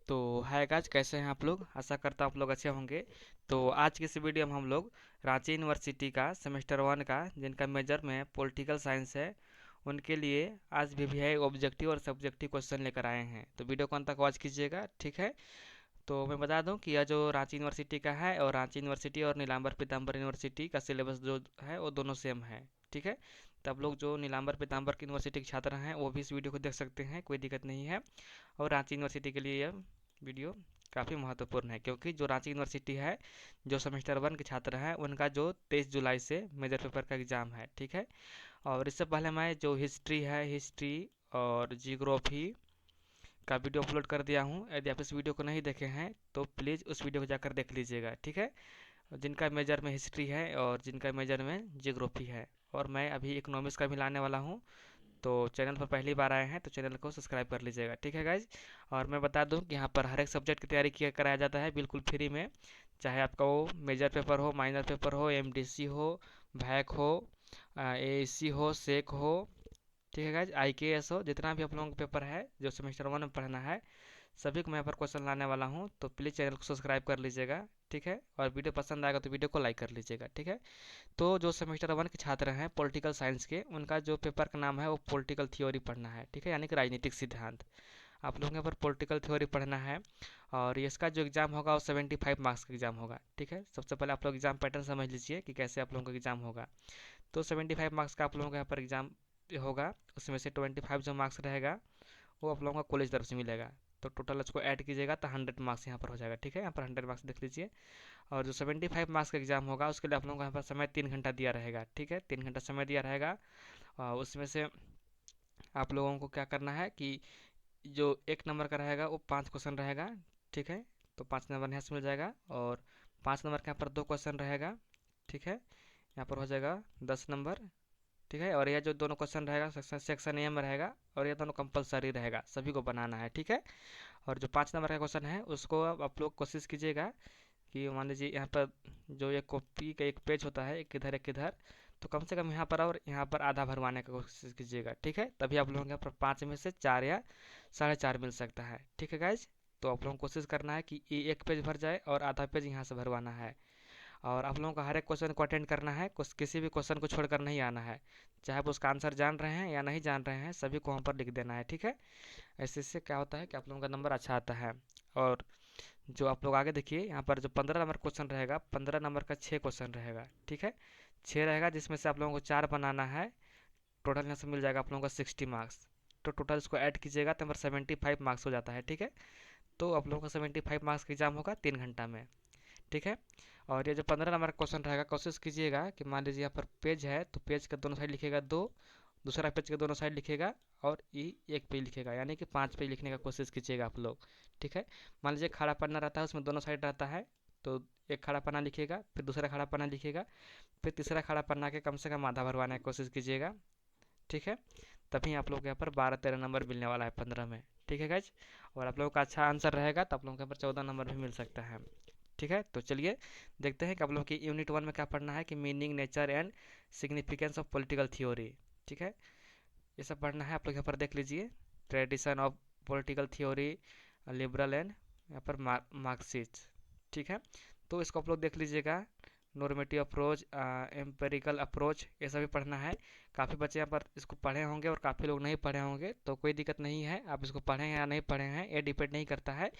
तो hi guys, कैसे हैं आप लोग? आशा करता हूँ आप लोग अच्छे होंगे। तो आज की इस वीडियो में हम लोग रांची यूनिवर्सिटी का सेमेस्टर 1 का जिनका मेजर में पॉलिटिकल साइंस है उनके लिए आज वीवीआई ऑब्जेक्टिव और सब्जेक्टिव क्वेश्चन लेकर आए हैं। तो वीडियो को अंत तक वॉच कीजिएगा, ठीक है। तो मैं बता दूं कि यह जो रांची यूनिवर्सिटी का है और रांची यूनिवर्सिटी और नीलांबर पीताम्बर यूनिवर्सिटी का सिलेबस जो है वो दोनों सेम है, ठीक है। तब लोग जो नीलांबर पीताम्बर की यूनिवर्सिटी के छात्र हैं वो भी इस वीडियो को देख सकते हैं, कोई दिक्कत नहीं है। और रांची यूनिवर्सिटी के लिए यह वीडियो काफ़ी महत्वपूर्ण है क्योंकि जो रांची यूनिवर्सिटी है, जो सेमेस्टर 1 के छात्र हैं उनका जो 23 जुलाई से मेजर पेपर का एग्ज़ाम है, ठीक है। और इससे पहले मैं जो हिस्ट्री है, हिस्ट्री और जियोग्राफी का वीडियो अपलोड कर दिया हूँ। यदि आप इस वीडियो को नहीं देखे हैं तो प्लीज़ उस वीडियो को जाकर देख लीजिएगा, ठीक है। जिनका मेजर में हिस्ट्री है और जिनका मेजर में जियोग्राफी है। और मैं अभी इकोनॉमिक्स का भी लाने वाला हूँ। तो चैनल पर पहली बार आए हैं तो चैनल को सब्सक्राइब कर लीजिएगा, ठीक है गाइज। और मैं बता दूं कि यहाँ पर हर एक सब्जेक्ट की तैयारी किया कराया जाता है बिल्कुल फ्री में। चाहे आपका वो मेजर पेपर हो, माइनर पेपर हो, एमडीसी हो, भैक हो, एएससी हो, सेक हो, ठीक है गाइज, आईकेएस हो, जितना भी आप लोगों का पेपर है जो सेमेस्टर 1 में पढ़ना है सभी को मैं यहाँ पर क्वेश्चन लाने वाला हूँ। तो प्लीज़ चैनल को सब्सक्राइब कर लीजिएगा, ठीक है। और वीडियो पसंद आएगा तो वीडियो को लाइक कर लीजिएगा, ठीक है। तो जो सेमेस्टर 1 के छात्र हैं पॉलिटिकल साइंस के, उनका जो पेपर का नाम है वो पॉलिटिकल थ्योरी पढ़ना है, ठीक है, यानी कि राजनीतिक सिद्धांत। आप लोगों के यहाँ पर पॉलिटिकल थ्योरी पढ़ना है। और इसका जो एग्ज़ाम होगा वो 75 मार्क्स का एग्ज़ाम होगा, ठीक है। सबसे पहले आप लोग एग्ज़ाम पैटर्न समझ लीजिए कि कैसे आप लोगों का एग्ज़ाम होगा। तो 75 मार्क्स का आप लोगों का यहाँ पर एग्ज़ाम होगा। उसमें से 25 जो मार्क्स रहेगा वो आप लोगों को कॉलेज तरफ से मिलेगा। तो टोटल उसको ऐड कीजिएगा तो 100 मार्क्स यहाँ पर हो जाएगा, ठीक है। यहाँ पर 100 मार्क्स देख लीजिए। और जो 75 मार्क्स का एग्जाम होगा उसके लिए आप लोगों को यहाँ पर समय 3 घंटा दिया रहेगा, ठीक है। 3 घंटा समय दिया रहेगा। और उसमें से आप लोगों को क्या करना है कि जो 1 नंबर का रहेगा वो 5 क्वेश्चन रहेगा, ठीक है। तो 5 नंबर यहाँ से मिल जाएगा। और 5 नंबर के यहाँ पर 2 क्वेश्चन रहेगा, ठीक है। यहाँ पर हो जाएगा 10 नंबर, ठीक है। और यह जो दोनों क्वेश्चन रहेगा सेक्शन सेक्शन ए में रहेगा। और ये दोनों कंपलसरी रहेगा, सभी को बनाना है, ठीक है। और जो 5 नंबर का क्वेश्चन है उसको अब आप लोग कोशिश कीजिएगा कि मान लीजिए यहाँ पर जो एक कॉपी का एक पेज होता है, एक इधर, तो कम से कम यहाँ पर और यहाँ पर आधा भरवाने की कोशिश कीजिएगा, ठीक है। तभी आप लोगों के यहाँ पर 5 में से 4 या 4.5 मिल सकता है, ठीक है गाइज। तो आप लोगों को कोशिश करना है कि ये एक पेज भर जाए और आधा पेज यहाँ से भरवाना है। और आप लोगों को हर एक क्वेश्चन को अटेंड करना है, किसी भी क्वेश्चन को छोड़कर नहीं आना है। चाहे आप उसका आंसर जान रहे हैं या नहीं जान रहे हैं, सभी को वहाँ पर लिख देना है, ठीक है। ऐसे इससे क्या होता है कि आप लोगों का नंबर अच्छा आता है। और जो आप लोग आगे देखिए, यहाँ पर जो 15 नंबर क्वेश्चन रहेगा, 15 नंबर का 6 क्वेश्चन रहेगा, ठीक है। 6 रहेगा जिसमें से आप लोगों को 4 बनाना है। टोटल यहाँ से मिल जाएगा आप लोगों का 60 मार्क्स। तो टोटल इसको ऐड कीजिएगा तो हमारा 75 मार्क्स हो जाता है, ठीक है। तो आप लोगों का 75 मार्क्स का एग्जाम होगा 3 घंटा में, ठीक है। और ये जो 15 नंबर का क्वेश्चन रहेगा, कोशिश कीजिएगा कि मान लीजिए यहाँ पर पेज है तो पेज के दोनों साइड लिखेगा 2, दूसरा पेज के दोनों साइड लिखेगा और ये एक पेज लिखेगा, यानी कि 5 पेज लिखने का कोशिश कीजिएगा आप लोग, ठीक है। मान लीजिए खड़ा पन्ना रहता है, उसमें दोनों साइड रहता है। तो एक खड़ा पन्ना लिखिएगा, फिर दूसरा खड़ा पन्ना लिखिएगा, फिर तीसरा खड़ा पन्ना के कम से कम आधा भरवाने की कोशिश कीजिएगा, ठीक है। तभी आप लोग के यहाँ पर 12-13 नंबर मिलने वाला है 15 में, ठीक है गाइज। और आप लोगों का अच्छा आंसर रहेगा तो आप लोगों के यहाँ पर 14 नंबर भी मिल सकता है, ठीक है। तो चलिए देखते हैं कि आप लोगों की यूनिट 1 में क्या पढ़ना है कि meaning, nature and significance of political theory, ठीक है। ये सब पढ़ना है। आप लोग यहाँ पर देख लीजिए, tradition of political theory, liberal and यहाँ पर मार्क्सिस्ट, ठीक है। तो इसको आप लोग देख लीजिएगा। नॉर्मेटिव अप्रोच, एम्पेरिकल अप्रोच, ये सभी पढ़ना है। काफ़ी बच्चे यहाँ पर इसको पढ़े होंगे और काफ़ी लोग नहीं पढ़े होंगे, तो कोई दिक्कत नहीं है। आप इसको पढ़ें या नहीं पढ़े हैं ये डिपेंड नहीं करता है।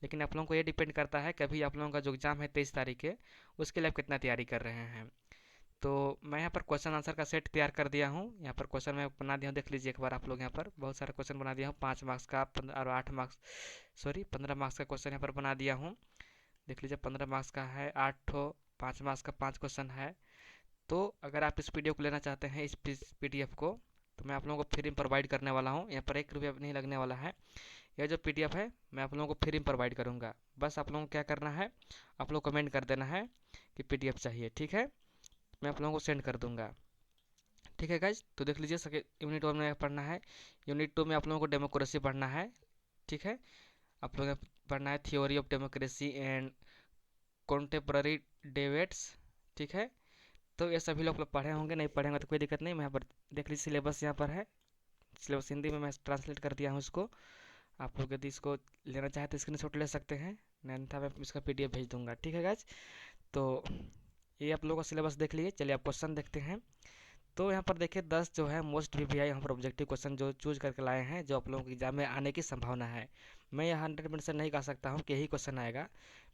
लेकिन आप लोगों को ये डिपेंड करता है कभी आप लोगों का जो एग्ज़ाम है 23 तारीख के, उसके लिए आप कितना तैयारी कर रहे हैं। तो मैं यहाँ पर क्वेश्चन आंसर का सेट तैयार कर दिया हूँ। यहाँ पर क्वेश्चन मैं बना दिया हूँ, देख लीजिए एक बार आप लोग। यहाँ पर बहुत सारे क्वेश्चन बना दिया हूँ, 5 मार्क्स का और 8 मार्क्स, सॉरी 15 मार्क्स का क्वेश्चन यहाँ पर बना दिया हूँ। देख लीजिए 15 मार्क्स का है 8 ठो, 5 मार्क्स का 5 क्वेश्चन है। तो अगर आप इस पीडीएफ को लेना चाहते हैं, इस पीडीएफ को, तो मैं आप लोगों को फ्री में प्रोवाइड करने वाला हूँ। यहाँ पर 1 रुपया भी नहीं लगने वाला है। यह जो पीडीएफ है मैं आप लोगों को फ्री में प्रोवाइड करूँगा। बस आप लोगों को क्या करना है, आप लोग कमेंट कर देना है कि पीडीएफ चाहिए, ठीक है। मैं आप लोगों को सेंड कर दूंगा, ठीक है गाइज। तो देख लीजिए सके यूनिट 1 में पढ़ना है। यूनिट 2 में आप लोगों को डेमोक्रेसी पढ़ना है, ठीक है। आप लोगों को पढ़ना है theory of democracy and contemporary debates, ठीक है। तो ये सभी लोग पढ़े होंगे, नहीं पढ़े होंगे तो कोई दिक्कत नहीं। मैं यहाँ पर देख लीजिए सिलेबस यहाँ पर है। सिलेबस हिंदी में मैं ट्रांसलेट कर दिया हूँ इसको। आप लोग यदि इसको लेना चाहें तो स्क्रीनशॉट ले सकते हैं, नहीं था मैं इसका पीडीएफ भेज दूंगा। ठीक है गाइज, तो ये आप लोगों का सिलेबस देख लिए। चलिए आप क्वेश्चन देखते हैं। तो यहाँ पर देखिए 10 जो है मोस्ट वीवीआई यहाँ पर ऑब्जेक्टिव क्वेश्चन जो चूज करके लाए हैं, जो आप लोगों के एग्जाम में आने की संभावना है। मैं यह 100% नहीं कह सकता हूँ कि यही क्वेश्चन आएगा,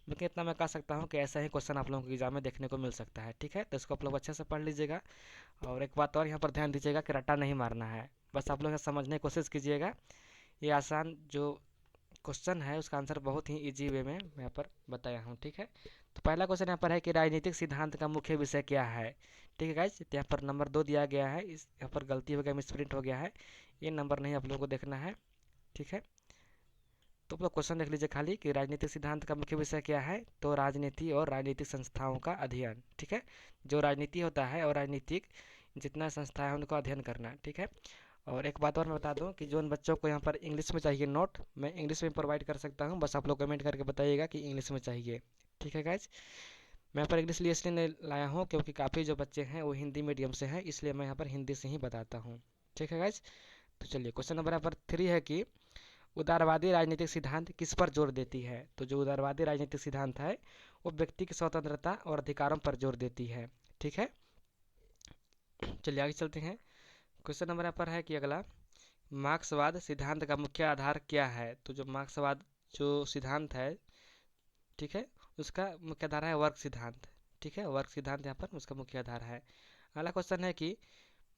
लेकिन इतना मैं कह सकता हूँ कि ऐसा ही क्वेश्चन आप लोगों के एग्जाम में देखने को मिल सकता है। ठीक है, तो इसको आप लोग अच्छे से पढ़ लीजिएगा। और एक बात और यहाँ पर ध्यान दीजिएगा कि रट्टा नहीं मारना है, बस आप लोग समझने की कोशिश कीजिएगा। ये आसान जो क्वेश्चन है उसका आंसर बहुत ही इजी वे में मैं यहाँ पर बताया हूँ। ठीक है, तो पहला क्वेश्चन यहाँ पर है कि राजनीतिक सिद्धांत का मुख्य विषय क्या है। ठीक है गाइज, यहाँ पर नंबर 2 दिया गया है, इस यहाँ पर गलती हो गया, मिसप्रिंट हो गया है, ये नंबर नहीं आप लोगों को देखना है। ठीक है, तो आप लोग क्वेश्चन देख लीजिए खाली कि राजनीतिक सिद्धांत का मुख्य विषय क्या है, तो राजनीति और राजनीतिक संस्थाओं का अध्ययन। ठीक है, जो राजनीति होता है और राजनीतिक जितना संस्था है उनको अध्ययन करना। ठीक है, और एक बात और मैं बता दूं कि जो उन बच्चों को यहाँ पर इंग्लिश में चाहिए नोट, मैं इंग्लिश में प्रोवाइड कर सकता हूँ, बस आप लोग कमेंट करके बताइएगा कि इंग्लिश में चाहिए। ठीक है गाइज, मैं यहाँ पर इंग्लिश लिए इसलिए नहीं लाया हूँ क्योंकि काफ़ी जो बच्चे हैं वो हिंदी मीडियम से हैं, इसलिए मैं यहाँ पर हिंदी से ही बताता हूँ। ठीक है गाइज, तो चलिए क्वेश्चन नंबर यहाँ पर 3 है कि उदारवादी राजनीतिक सिद्धांत किस पर जोर देती है। तो जो उदारवादी राजनीतिक सिद्धांत है वो व्यक्ति की स्वतंत्रता और अधिकारों पर जोर देती है। ठीक है, चलिए आगे चलते हैं। क्वेश्चन नंबर यहाँ पर है कि अगला, मार्क्सवाद सिद्धांत का मुख्य आधार क्या है। तो जो मार्क्सवाद जो सिद्धांत है, ठीक है, उसका मुख्य आधार है वर्ग सिद्धांत। ठीक है, वर्ग सिद्धांत यहाँ पर उसका मुख्य आधार है। अगला क्वेश्चन है कि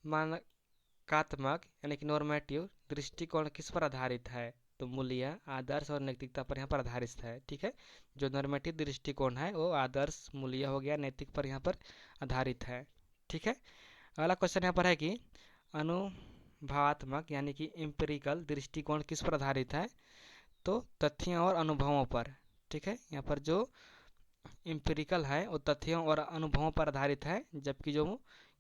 मानकात्मक यानी कि नॉर्मेटिव दृष्टिकोण किस पर आधारित है। तो मूल्य, आदर्श और नैतिकता पर यहाँ पर आधारित है। ठीक है, जो नॉर्मेटिव दृष्टिकोण है वो आदर्श, मूल्य हो गया, नैतिक पर यहाँ पर आधारित है। ठीक है, अगला क्वेश्चन यहाँ पर है कि अनुभवात्मक यानी कि एम्पिरिकल दृष्टिकोण किस पर आधारित है। तो तथ्यों और अनुभवों पर। ठीक है, यहाँ पर जो एम्पिरिकल है वो तथ्यों और अनुभवों पर आधारित है, जबकि जो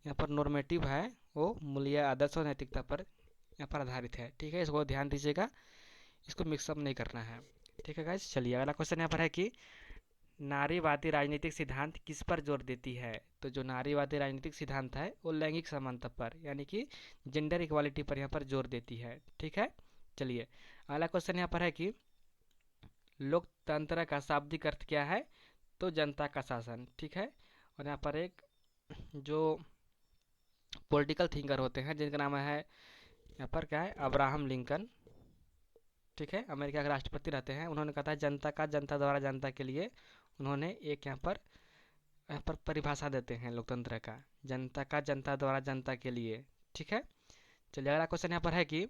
यहाँ पर नॉर्मेटिव है वो मूल्य, आदर्श और नैतिकता पर यहाँ पर आधारित है। ठीक है, इसको ध्यान दीजिएगा, इसको मिक्सअप नहीं करना है। ठीक है गाइस, चलिए अगला क्वेश्चन यहाँ पर है कि नारीवादी राजनीतिक सिद्धांत किस पर जोर देती है। तो जो नारीवादी राजनीतिक सिद्धांत है वो लैंगिक समानता पर यानी कि जेंडर इक्वालिटी पर यहाँ पर जोर देती है। ठीक है, चलिए अगला क्वेश्चन यहाँ पर है कि लोकतंत्र का शाब्दिक अर्थ क्या है। तो जनता का शासन। ठीक है, और यहाँ पर एक जो पॉलिटिकल थिंकर होते हैं जिनका नाम है यहाँ पर क्या है, अब्राहम लिंकन। ठीक है, अमेरिका के राष्ट्रपति रहते हैं, उन्होंने कहा था जनता का, जनता द्वारा जनता के लिए। उन्होंने एक यहाँ पर परिभाषा देते हैं लोकतंत्र का, जनता का, जनता द्वारा जनता के लिए। ठीक है, चलिए अगला क्वेश्चन यहाँ पर है कि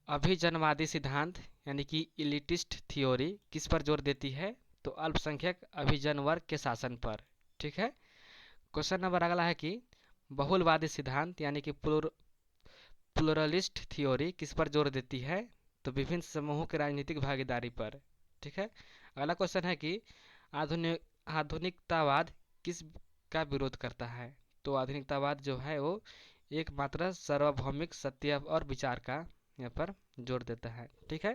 अभिजनवादी सिद्धांत यानी कि इलिटिस्ट थियोरी किस पर जोर देती है। तो अल्पसंख्यक अभिजन वर्ग के शासन पर। ठीक है, क्वेश्चन नंबर अगला है कि बहुलवादी सिद्धांत यानी कि प्लुरलिस्ट थियोरी किस पर जोर देती है। तो विभिन्न समूहों की राजनीतिक भागीदारी पर। ठीक है, अगला क्वेश्चन है कि आधुनिकतावाद किस का विरोध करता है। तो आधुनिकतावाद जो है वो एकमात्र सार्वभौमिक सत्य और विचार का यहाँ पर जोर देता है। ठीक है,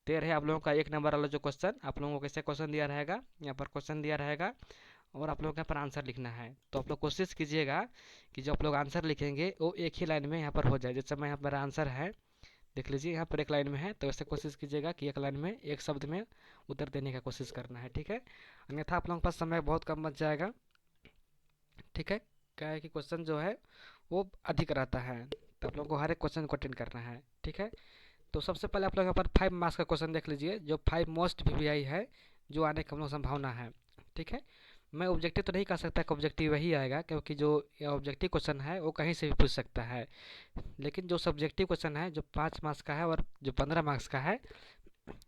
तो ये रहे आप लोगों का 1 नंबर वाला जो क्वेश्चन। आप लोगों को कैसे क्वेश्चन दिया रहेगा, यहाँ पर क्वेश्चन दिया रहेगा और आप लोगों को यहाँ पर आंसर लिखना है। तो आप लोग कोशिश कीजिएगा कि जो आप लोग आंसर लिखेंगे वो एक ही लाइन में यहाँ पर हो जाए। जैसे मैं यहाँ पर आंसर है देख लीजिए, यहाँ पर एक लाइन में है, तो ऐसे कोशिश कीजिएगा कि एक लाइन में एक शब्द में उत्तर देने का कोशिश करना है। ठीक है, अन्यथा आप लोगों के पास समय बहुत कम बच जाएगा। ठीक है, क्या है कि क्वेश्चन जो है वो अधिक रहता है, तो आप लोगों को हर एक क्वेश्चन को अटेंड करना है। ठीक है, तो सबसे पहले आप लोग यहाँ पर 5 मार्क्स का क्वेश्चन देख लीजिए, जो 5 मोस्ट वीवीआई है, जो आने की हम लोग संभावना है। ठीक है, मैं ऑब्जेक्टिव तो नहीं कह सकता कि ऑब्जेक्टिव वही आएगा, क्योंकि जो ऑब्जेक्टिव क्वेश्चन है वो कहीं से भी पूछ सकता है, लेकिन जो सब्जेक्टिव क्वेश्चन है जो 5 मार्क्स का है और जो 15 मार्क्स का है,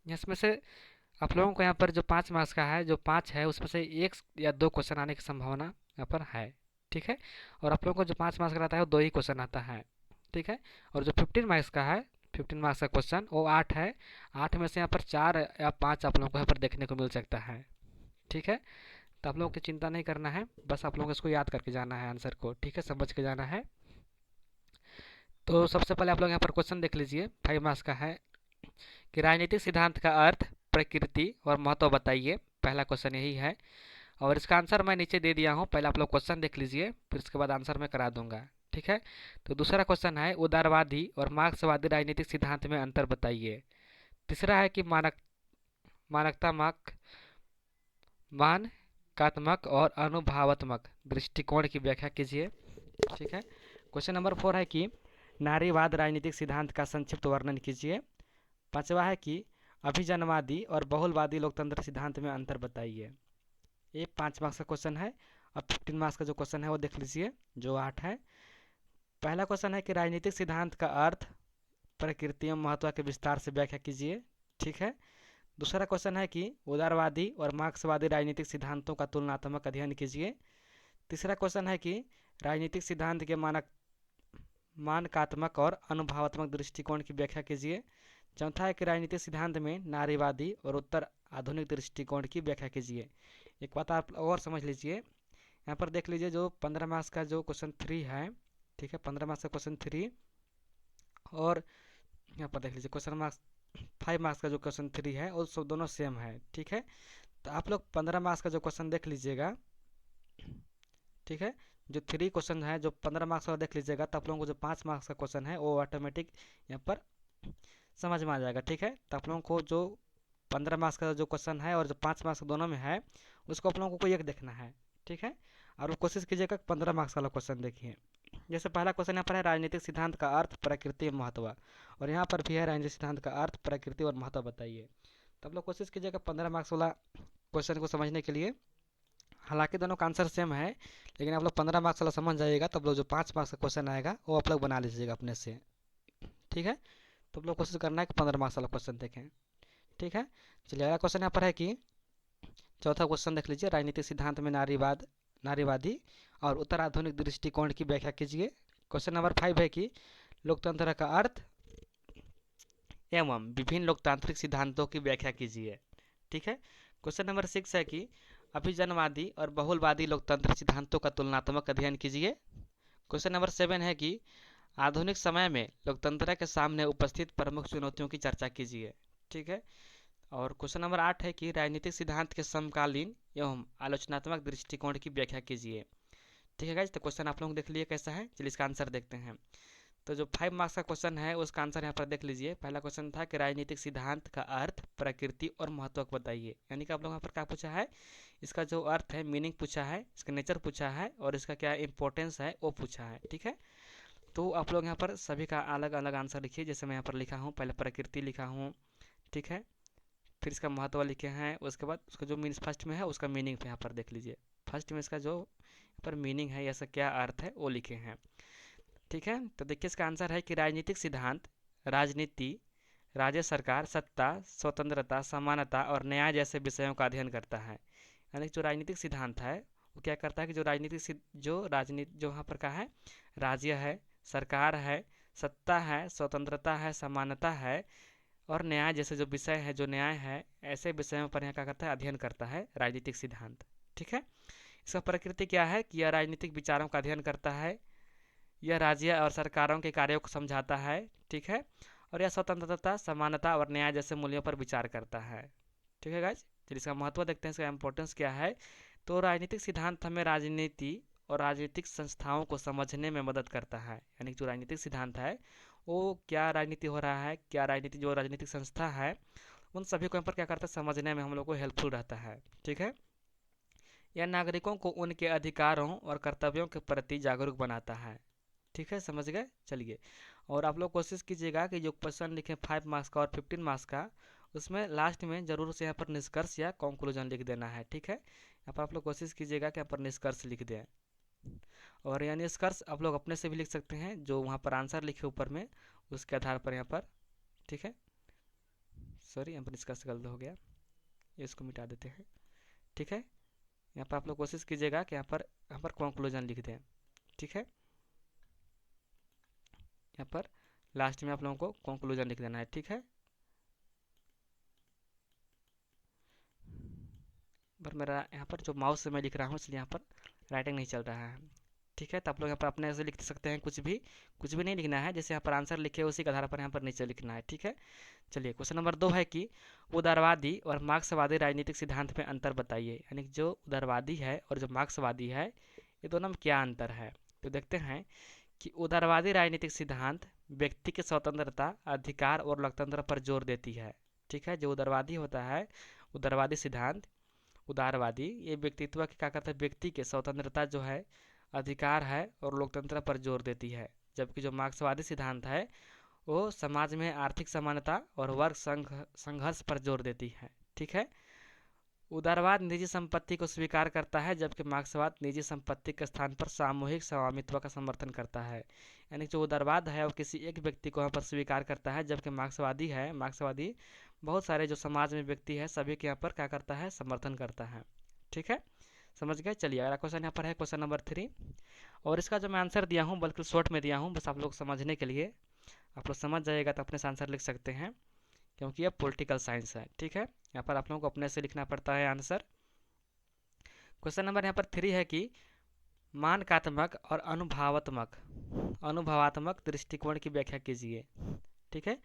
इसमें से आप लोगों को यहाँ पर जो 5 मार्क्स का है, जो 5 है उसमें से 1 या 2 क्वेश्चन आने की संभावना यहाँ पर है। ठीक है, और आप लोगों को जो 5 मार्क्स का आता है वो 2 ही क्वेश्चन आता है। ठीक है, और जो 15 मार्क्स का है, 15 मार्क्स का क्वेश्चन वो 8 है। 8 में से यहाँ पर 4 या 5 आप लोगों को यहाँ पर देखने को मिल सकता है। ठीक है, तो आप लोगों को चिंता नहीं करना है, बस आप लोगों को इसको याद करके जाना है आंसर को। ठीक है, समझ के जाना है। तो सबसे पहले आप लोग यहाँ पर क्वेश्चन देख लीजिए, 5 मार्क्स का है कि राजनीतिक सिद्धांत का अर्थ, प्रकृति और महत्व बताइए। पहला क्वेश्चन यही है और इसका आंसर मैं नीचे दे दिया हूँ, पहले आप लोग क्वेश्चन देख लीजिए, फिर इसके बाद आंसर मैं करा दूंगा। ठीक है, तो दूसरा क्वेश्चन है उदारवादी और मार्क्सवादी राजनीतिक सिद्धांत में अंतर बताइए। तीसरा है कि मानकात्मक मानकात्मक और अनुभवात्मक दृष्टिकोण की व्याख्या कीजिए। ठीक है। क्वेश्चन नंबर 4 है कि नारीवाद राजनीतिक सिद्धांत का संक्षिप्त वर्णन कीजिए। पांचवा है कि अभिजनवादी और बहुलवादी लोकतंत्र सिद्धांत में अंतर बताइए। ये 5 मार्क्स का क्वेश्चन है। अब 15 मार्क्स का जो क्वेश्चन है वो देख लीजिए, जो 8 है। पहला क्वेश्चन है कि राजनीतिक सिद्धांत का अर्थ, प्रकृति एवं महत्व के विस्तार से व्याख्या कीजिए। ठीक है। दूसरा क्वेश्चन है कि उदारवादी और मार्क्सवादी राजनीतिक सिद्धांतों का तुलनात्मक अध्ययन कीजिए। तीसरा क्वेश्चन है कि राजनीतिक सिद्धांत के मानकात्मक और अनुभवात्मक दृष्टिकोण की व्याख्या कीजिए। चौथा है कि राजनीतिक सिद्धांत में नारीवादी और उत्तर आधुनिक दृष्टिकोण की व्याख्या कीजिए। एक बात आप और समझ लीजिए, यहाँ पर देख लीजिए जो 15 मार्क्स का जो क्वेश्चन 3 है, ठीक है, 15 मार्क्स का क्वेश्चन 3 और यहाँ पर देख लीजिए क्वेश्चन मार्क्स 5 मार्क्स का जो क्वेश्चन 3 है वो सब दोनों सेम है। ठीक है। तो आप लोग 15 मार्क्स का जो क्वेश्चन देख लीजिएगा, ठीक है, जो 3 क्वेश्चन है जो 15 मार्क्स का देख लीजिएगा, तो आप लोगों को जो 5 मार्क्स का क्वेश्चन है वो ऑटोमेटिक यहाँ पर समझ में आ जाएगा। ठीक है। तो आप लोगों को जो 15 मार्क्स का जो क्वेश्चन है और जो 5 मार्क्स दोनों में है उसको आप लोगों को एक देखना है। ठीक है। और वो कोशिश कीजिएगा 15 मार्क्स वाला क्वेश्चन देखिए। जैसे पहला क्वेश्चन यहाँ पर है राजनीतिक सिद्धांत का अर्थ, प्रकृति और महत्व, और यहाँ पर भी है राजनीतिक सिद्धांत का अर्थ, प्रकृति और महत्व बताइए। तो आप लोग कोशिश कीजिएगा 15 मार्क्स वाला क्वेश्चन को समझने के लिए। हालांकि दोनों का आंसर सेम है, लेकिन आप लोग 15 मार्क्स वाला समझ जाइएगा, तब लोग जो 5 मार्क्स का क्वेश्चन आएगा वो आप लोग बना लीजिएगा अपने से। ठीक है। तो आप लोग कोशिश करना है कि 15 मार्क्स वाला क्वेश्चन देखें। ठीक है। चलिए अगला क्वेश्चन यहाँ पर है कि चौथा क्वेश्चन देख लीजिए, राजनीतिक सिद्धांत में नारीवादी और उत्तर आधुनिक दृष्टिकोण की व्याख्या कीजिए। क्वेश्चन नंबर 5 है कि लोकतंत्र का अर्थ एवं विभिन्न लोकतांत्रिक सिद्धांतों की व्याख्या कीजिए। ठीक है। क्वेश्चन नंबर 6 है कि अभिजनवादी और बहुलवादी लोकतंत्र सिद्धांतों का तुलनात्मक अध्ययन कीजिए। क्वेश्चन नंबर 7 है कि आधुनिक समय में लोकतंत्र के सामने उपस्थित प्रमुख चुनौतियों की चर्चा कीजिए। ठीक है। और क्वेश्चन नंबर 8 है कि राजनीतिक सिद्धांत के समकालीन एवं आलोचनात्मक दृष्टिकोण की व्याख्या कीजिए। ठीक है गाइस, तो क्वेश्चन आप लोग देख लिए कैसा है। चलिए इसका आंसर देखते हैं। तो जो 5 मार्क्स का क्वेश्चन है उसका आंसर यहाँ पर देख लीजिए। पहला क्वेश्चन था कि राजनीतिक सिद्धांत का अर्थ, प्रकृति और महत्व को बताइए। यानी कि आप लोग यहाँ पर क्या पूछा है, इसका जो अर्थ है, मीनिंग पूछा है, इसका नेचर पूछा है और इसका क्या इंपॉर्टेंस है वो पूछा है। ठीक है। तो आप लोग यहाँ पर सभी का अलग अलग आंसर लिखिए। जैसे मैं यहाँ पर लिखा हूँ, पहले प्रकृति लिखा हूँ, ठीक है, फिर इसका महत्व लिखे हैं, उसके बाद उसका जो मीन फर्स्ट में है उसका मीनिंग यहाँ पर देख लीजिए। फर्स्ट में इसका जो यहाँ पर मीनिंग है, ऐसा क्या अर्थ है वो लिखे हैं। ठीक है। तो देखिए इसका आंसर है कि राजनीतिक सिद्धांत राजनीति, राज्य सरकार, सत्ता, स्वतंत्रता, समानता और न्याय जैसे विषयों का अध्ययन करता है। यानी जो राजनीतिक सिद्धांत है वो क्या करता है कि जो यहाँ पर का है, राज्य है, सरकार है, सत्ता है, स्वतंत्रता है, समानता है और न्याय जैसे जो विषय है, जो न्याय है, ऐसे विषयों पर यहाँ क्या करता है, अध्ययन करता है राजनीतिक सिद्धांत। ठीक है। इसका प्रकृति क्या है कि यह राजनीतिक विचारों का अध्ययन करता है, यह राज्य और सरकारों के कार्यों को समझाता है। ठीक है। और यह स्वतंत्रता, समानता और न्याय जैसे मूल्यों पर विचार करता है। ठीक है गाइज। चलिए इसका महत्व देखते हैं, इसका इंपॉर्टेंस क्या है। तो राजनीतिक सिद्धांत हमें राजनीति और राजनीतिक संस्थाओं को समझने में मदद करता है। यानी जो राजनीतिक सिद्धांत है वो क्या राजनीति हो रहा है, क्या राजनीति जो राजनीतिक संस्था है उन सभी को यहाँ पर क्या करता है, समझने में हम लोग को हेल्पफुल रहता है। ठीक है। यह नागरिकों को उनके अधिकारों और कर्तव्यों के प्रति जागरूक बनाता है। ठीक है, समझ गए। चलिए, और आप लोग कोशिश कीजिएगा कि जो क्वेश्चन लिखें 5 मार्क्स का और 15 मार्क्स का, उसमें लास्ट में जरूर से यहाँ पर निष्कर्ष या कंक्लूजन लिख देना है। ठीक है। यहाँ पर आप लोग कोशिश कीजिएगा कि यहाँ पर निष्कर्ष लिख दें, और यह निष्कर्ष आप लोग अपने से भी लिख सकते हैं, जो वहाँ पर आंसर लिखे ऊपर में उसके आधार पर यहाँ पर। ठीक है, सॉरी यहाँ पर निष्कर्ष गलत हो गया, इसको मिटा देते हैं। ठीक है। यहाँ पर आप लोग कोशिश कीजिएगा कि यहाँ पर कंक्लूजन लिख दें। ठीक है। यहाँ पर लास्ट में आप लोगों को कंक्लूजन लिख देना है। ठीक है। पर मेरा यहाँ पर जो माउस से मैं लिख रहा हूँ इसलिए यहाँ पर राइटिंग नहीं चल रहा है। ठीक है। तो आप लोग यहाँ पर अपने से लिख सकते हैं, कुछ भी नहीं लिखना है, जैसे यहाँ पर आंसर लिखे उसी के आधार पर यहाँ पर नीचे लिखना है। ठीक है। चलिए, क्वेश्चन नंबर 2 है कि उदारवादी और मार्क्सवादी राजनीतिक सिद्धांत में अंतर बताइए। यानी जो उदारवादी है और जो मार्क्सवादी है ये दोनों में क्या अंतर है। तो देखते हैं कि उदारवादी राजनीतिक सिद्धांत व्यक्ति की स्वतंत्रता, अधिकार और लोकतंत्र पर जोर देती है। ठीक है। जो उदारवादी होता है, उदारवादी सिद्धांत, उदारवादी, ये व्यक्तित्व की क्या करता है, व्यक्ति के स्वतंत्रता जो है, अधिकार है और लोकतंत्र पर जोर देती है। जबकि जो मार्क्सवादी सिद्धांत है वो समाज में आर्थिक समानता और वर्ग संघर्ष पर जोर देती है। ठीक है। उदारवाद निजी संपत्ति को स्वीकार करता है, जबकि मार्क्सवाद निजी संपत्ति के स्थान पर सामूहिक स्वामित्व का समर्थन करता है। यानी जो उदारवाद है वो किसी एक व्यक्ति को यहाँ पर स्वीकार करता है, जबकि मार्क्सवादी है, मार्क्सवादी बहुत सारे जो समाज में व्यक्ति है सभी के यहाँ पर क्या करता है, समर्थन करता है। ठीक है, समझ गए। चलिए अगला क्वेश्चन यहाँ पर है क्वेश्चन नंबर 3, और इसका जो मैं आंसर दिया हूँ बल्कि शॉर्ट में दिया हूँ, बस आप लोग समझने के लिए, आप लोग समझ जाइएगा तो अपने से आंसर लिख सकते हैं, क्योंकि यह पॉलिटिकल साइंस है। ठीक है, यहाँ पर आप लोगों को अपने से लिखना पड़ता है आंसर। क्वेश्चन नंबर यहाँ पर 3 है कि मानकात्मक और अनुभवात्मक दृष्टिकोण की व्याख्या कीजिए। ठीक है,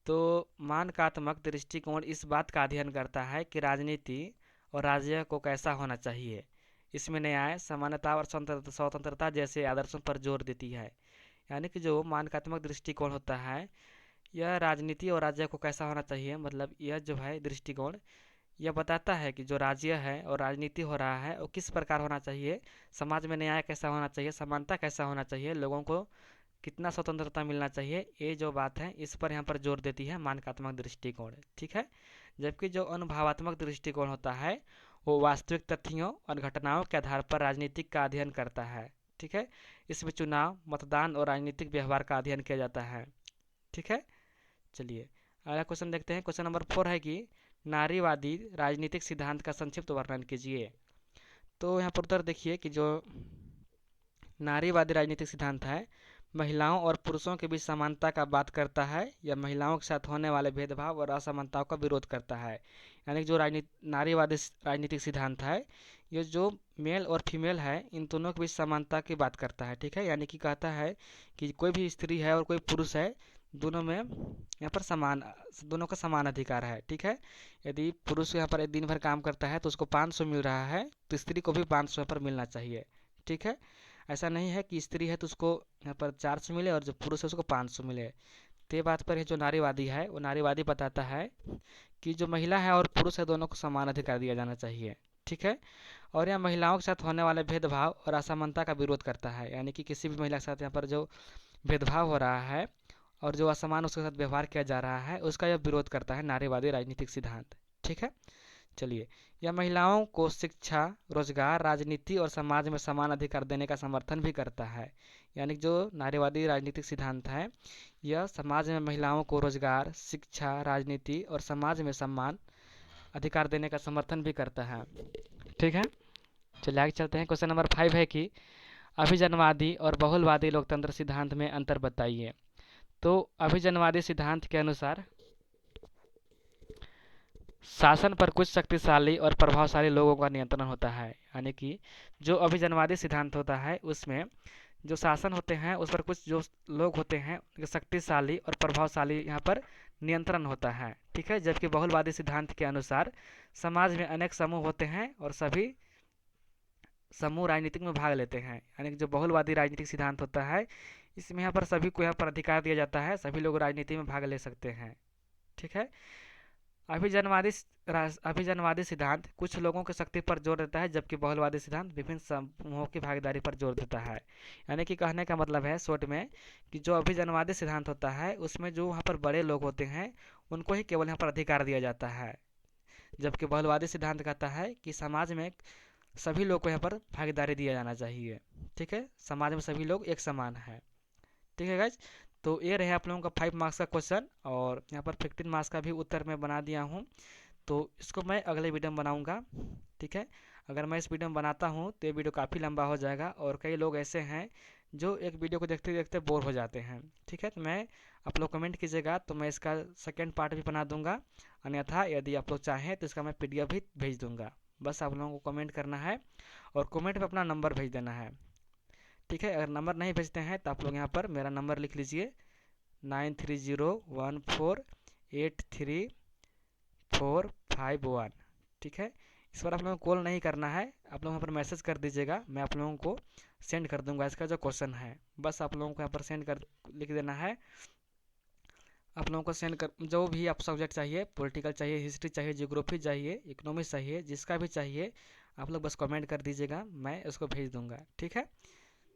तो मानकात्मक दृष्टिकोण इस बात का अध्ययन करता है कि राजनीति और राज्य को कैसा होना चाहिए। इसमें न्याय, समानता और स्वतंत्रता जैसे आदर्शों पर जोर देती है। यानी कि जो मानकात्मक दृष्टिकोण होता है, यह राजनीति और राज्य को कैसा होना चाहिए, मतलब यह जो है दृष्टिकोण यह बताता है कि जो राज्य है और राजनीति हो रहा है वो किस प्रकार होना चाहिए, समाज में न्याय कैसा होना चाहिए, समानता कैसा होना चाहिए, लोगों को कितना स्वतंत्रता मिलना चाहिए, ये जो बात है इस पर यहाँ पर जोर देती है मानकात्मक दृष्टिकोण। ठीक है, जबकि जो अनुभवात्मक दृष्टिकोण होता है वो वास्तविक तथ्यों और घटनाओं के आधार पर राजनीतिक का अध्ययन करता है। ठीक है, इसमें चुनाव, मतदान और राजनीतिक व्यवहार का अध्ययन किया जाता है। ठीक है, चलिए अगला क्वेश्चन देखते हैं। क्वेश्चन नंबर 4 है कि नारीवादी राजनीतिक सिद्धांत का संक्षिप्त वर्णन कीजिए। तो यहाँ पर उत्तर देखिए कि जो नारीवादी राजनीतिक सिद्धांत है महिलाओं और पुरुषों के बीच समानता का बात करता है, या महिलाओं के साथ होने वाले भेदभाव और असमानताओं का विरोध करता है। यानी जो नारीवादी राजनीतिक सिद्धांत है ये जो मेल और फीमेल है इन दोनों के बीच समानता की बात करता है। ठीक है, यानी कि कहता है कि कोई भी स्त्री है और कोई पुरुष है, दोनों में यहाँ पर दोनों का समान अधिकार है। ठीक है, यदि पुरुष यहाँ पर दिन भर काम करता है तो उसको 500 मिल रहा है, तो स्त्री को भी 500 पर मिलना चाहिए। ठीक है, ऐसा नहीं है कि स्त्री है तो उसको यहाँ पर 400 मिले और जो पुरुष है उसको 500 मिले। तो ये बात पर जो नारीवादी है वो नारीवादी बताता है कि जो महिला है और पुरुष है दोनों को समान अधिकार दिया जाना चाहिए। ठीक है, और यह महिलाओं के साथ होने वाले भेदभाव और असमानता का विरोध करता है। यानी कि किसी भी महिला के साथ यहाँ पर जो भेदभाव हो रहा है और जो असमान उसके साथ व्यवहार किया जा रहा है उसका यह विरोध करता है नारीवादी राजनीतिक सिद्धांत। ठीक है, चलिए यह महिलाओं को शिक्षा, रोजगार, राजनीति और समाज में समान अधिकार देने का समर्थन भी करता है। यानी जो नारीवादी राजनीतिक सिद्धांत है यह समाज में महिलाओं को रोजगार, शिक्षा, राजनीति और समाज में समान अधिकार देने का समर्थन भी करता है। ठीक है, चलिए आगे चलते हैं। क्वेश्चन नंबर 5 है कि अभिजनवादी और बहुलवादी लोकतंत्र सिद्धांत में अंतर बताइए। तो अभिजनवादी सिद्धांत के अनुसार शासन पर कुछ शक्तिशाली और प्रभावशाली लोगों का नियंत्रण होता है। यानी कि जो अभिजनवादी सिद्धांत होता है उसमें जो शासन होते हैं उस पर कुछ जो लोग होते हैं शक्तिशाली और प्रभावशाली यहाँ पर नियंत्रण होता है। ठीक है, जबकि बहुलवादी सिद्धांत के अनुसार समाज में अनेक समूह होते हैं और सभी समूह राजनीतिक में भाग लेते हैं। यानी कि जो बहुलवादी राजनीतिक सिद्धांत होता है इसमें यहाँ पर सभी को यहाँ पर अधिकार दिया जाता है, सभी लोग राजनीति में भाग ले सकते हैं। ठीक है, अभिजनवादी सिद्धांत कुछ लोगों की शक्ति पर जोर देता है, जबकि बहुलवादी सिद्धांत विभिन्न समूहों की भागीदारी पर जोर देता है। यानी कि कहने का मतलब है शॉर्ट में कि जो अभिजनवादी सिद्धांत होता है उसमें जो वहाँ पर बड़े लोग होते हैं उनको ही केवल यहाँ पर अधिकार दिया जाता है, जबकि बहुलवादी सिद्धांत कहता है कि समाज में सभी लोग को यहाँ पर भागीदारी दिया जाना चाहिए। ठीक है, समाज में सभी लोग एक समान है। ठीक है गाइज, तो ये रहे आप लोगों का 5 मार्क्स का क्वेश्चन, और यहाँ पर 15 मार्क्स का भी उत्तर मैं बना दिया हूँ। तो इसको मैं अगले वीडियो में बनाऊँगा। ठीक है, अगर मैं इस वीडियो में बनाता हूँ तो ये वीडियो काफ़ी लंबा हो जाएगा और कई लोग ऐसे हैं जो एक वीडियो को देखते देखते बोर हो जाते हैं। ठीक है, तो मैं आप लोग कमेंट कीजिएगा तो मैं इसका सेकेंड पार्ट भी बना दूंगा, अन्यथा यदि आप लोग चाहें तो इसका मैं PDF भी भेज दूंगा। बस आप लोगों को कमेंट करना है और कमेंट पे अपना नंबर भेज देना है। ठीक है, अगर नंबर नहीं भेजते हैं तो आप लोग यहाँ पर मेरा नंबर लिख लीजिए 9301483451। ठीक है, इस पर आप लोगों को कॉल नहीं करना है, आप लोग यहाँ पर मैसेज कर दीजिएगा, मैं आप लोगों को सेंड कर दूंगा इसका जो क्वेश्चन है। बस आप लोगों को यहाँ पर सेंड कर लिख देना है आप लोगों को सेंड कर, जो भी आप सब्जेक्ट चाहिए, पॉलिटिकल चाहिए, हिस्ट्री चाहिए, जियोग्राफी चाहिए, इकोनॉमिक्स चाहिए, जिसका भी चाहिए आप लोग बस कमेंट कर दीजिएगा, मैं उसको भेज दूंगा। ठीक है,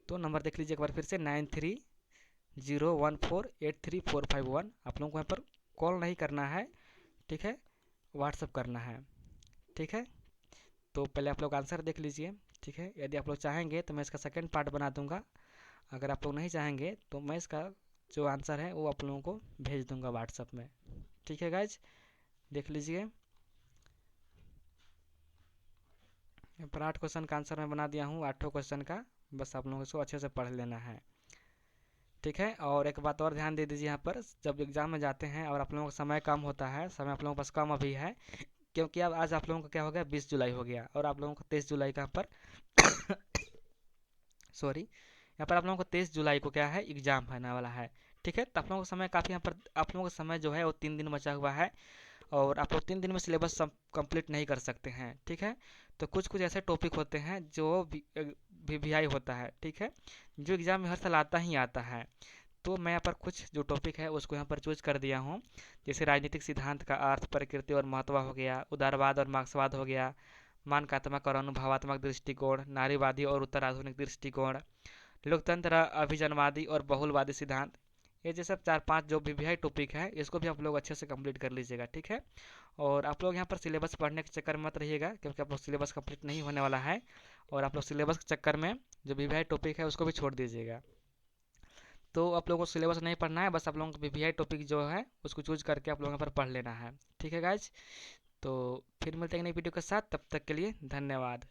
तो नंबर देख लीजिए एक बार फिर से, 9301483451। आप लोगों को यहाँ पर कॉल नहीं करना है, ठीक है, व्हाट्सअप करना है। ठीक है, तो पहले आप लोग आंसर देख लीजिए। ठीक है, यदि आप लोग चाहेंगे तो मैं इसका सेकंड पार्ट बना दूंगा, अगर आप लोग नहीं चाहेंगे तो मैं इसका जो आंसर है वो आप लोगों को भेज दूंगा व्हाट्सअप में। ठीक है गाइज, देख लीजिए, यहाँ पर 8 क्वेश्चन का आंसर मैं बना दिया हूँ, 8 क्वेश्चन का, बस आप लोगों को इसको अच्छे से पढ़ लेना है। ठीक है, और एक बात और ध्यान दे दीजिए, यहाँ पर जब एग्ज़ाम में जाते हैं और आप लोगों का समय कम होता है, समय आप लोगों के पास कम अभी है, क्योंकि अब आज आप लोगों का क्या हो गया, 20 जुलाई हो गया, और आप लोगों को 23 जुलाई का यहाँ पर सॉरी, यहाँ पर आप लोगों को 23 जुलाई को क्या है, एग्जाम होने वाला है। ठीक है, तो आप लोगों का समय काफ़ी, यहाँ पर आप लोगों का समय जो है वो 3 दिन बचा हुआ है, और आप लोग 3 दिन में सिलेबस सब कंप्लीट नहीं कर सकते हैं। ठीक है, तो कुछ कुछ ऐसे टॉपिक होते हैं जो वीवीआई होता है, ठीक है, जो एग्ज़ाम में हर साल आता ही आता है। तो मैं यहाँ पर कुछ जो टॉपिक है उसको यहाँ पर चूज कर दिया हूँ, जैसे राजनीतिक सिद्धांत का अर्थ, प्रकृति और महत्व हो गया, उदारवाद और मार्क्सवाद हो गया, मानकात्मक और अनुभवात्मक दृष्टिकोण, नारीवादी और उत्तर आधुनिक दृष्टिकोण, लोकतंत्र, अभिजनवादी और बहुलवादी सिद्धांत। ये जैसे 4-5 जो भी टॉपिक है, इसको भी आप लोग अच्छे से कंप्लीट कर लीजिएगा। ठीक है, और आप लोग यहाँ पर सिलेबस पढ़ने के चक्कर में मत रहिएगा, क्योंकि आप लोग सिलेबस कंप्लीट नहीं होने वाला है, और आप लोग सिलेबस के चक्कर में जो भी टॉपिक है उसको भी छोड़ दीजिएगा। तो आप लोगों को सिलेबस नहीं पढ़ना है, बस आप लोगों को वीवीआई टॉपिक जो है उसको चूज करके आप लोगों पर पढ़ लेना है। ठीक है गाइज, तो फिर मिलते हैं नई वीडियो के साथ, तब तक के लिए धन्यवाद।